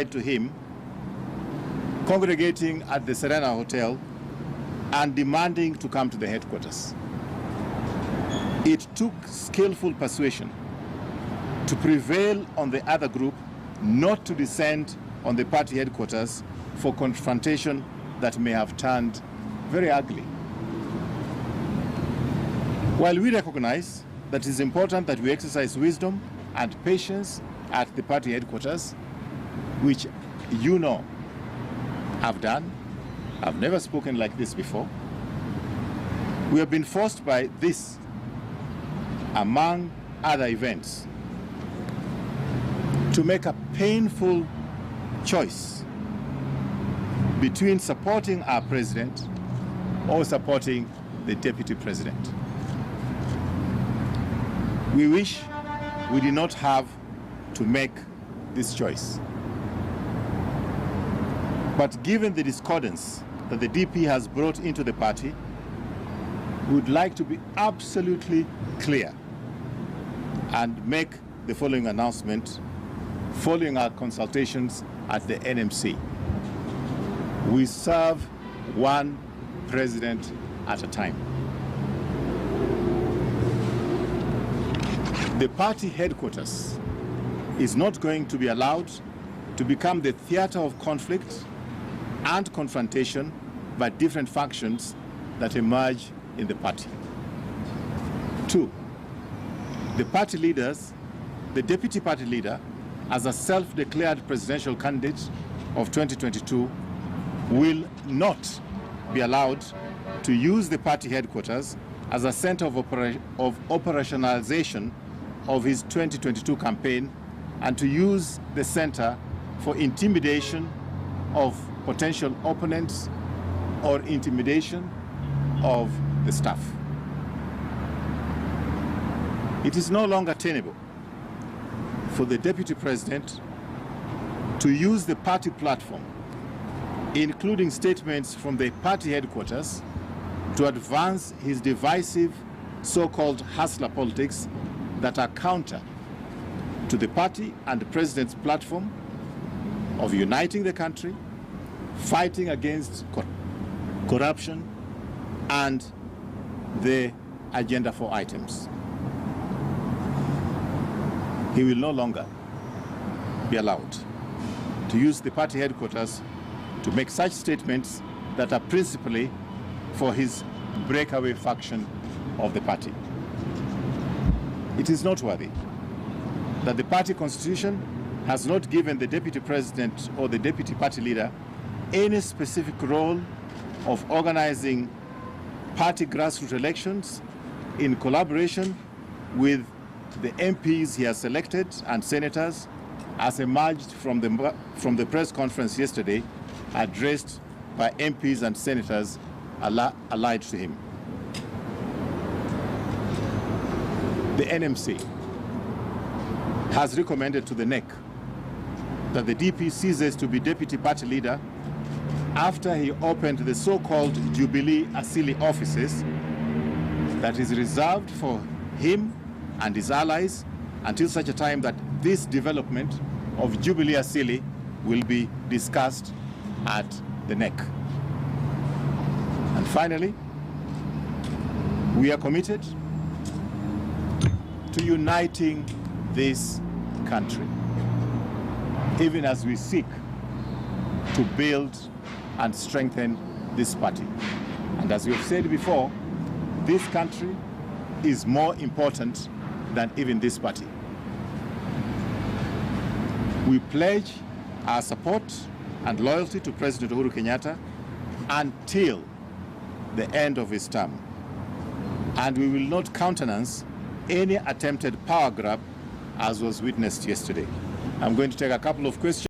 to him, congregating at the Serena Hotel and demanding to come to the headquarters. It took skillful persuasion to prevail on the other group not to descend on the party headquarters for confrontation that may have turned very ugly. While we recognize that it is important that we exercise wisdom and patience at the party headquarters, which you know I've done, I've never spoken like this before, we have been forced by this, among other events, to make a painful choice between supporting our president or supporting the deputy president. We wish we did not have to make this choice. But given the discordance that the DP has brought into the party, we would like to be absolutely clear and make the following announcement following our consultations at the NMC. We serve one president at a time. The party headquarters is not going to be allowed to become the theater of conflict and confrontation by different factions that emerge in the party. 2, the party leaders, the deputy party leader, as a self-declared presidential candidate of 2022, will not be allowed to use the party headquarters as a center of operationalization of his 2022 campaign and to use the center for intimidation of potential opponents or intimidation of the staff. It is no longer tenable for the deputy president to use the party platform, including statements from the party headquarters, to advance his divisive so-called hustler politics that are counter to the party and the president's platform of uniting the country, fighting against corruption, and the agenda 4 items. He will no longer be allowed to use the party headquarters to make such statements that are principally for his breakaway faction of the party. It is noteworthy that the party constitution has not given the deputy president or the deputy party leader any specific role of organizing party grassroots elections in collaboration with the MPs he has selected and senators, as emerged from the press conference yesterday addressed by MPs and senators allied to him. The NMC has recommended to the NEC that the DP ceases to be deputy party leader after he opened the so-called Jubilee Asili offices that is reserved for him and his allies until such a time that this development of Jubilee Asili will be discussed at the NEC. And finally, we are committed to uniting this country, even as we seek to build and strengthen this party. And as we have said before, this country is more important than even this party. We pledge our support and loyalty to President Uhuru Kenyatta until the end of his term. And we will not countenance any attempted power grab as was witnessed yesterday. I'm going to take a couple of questions.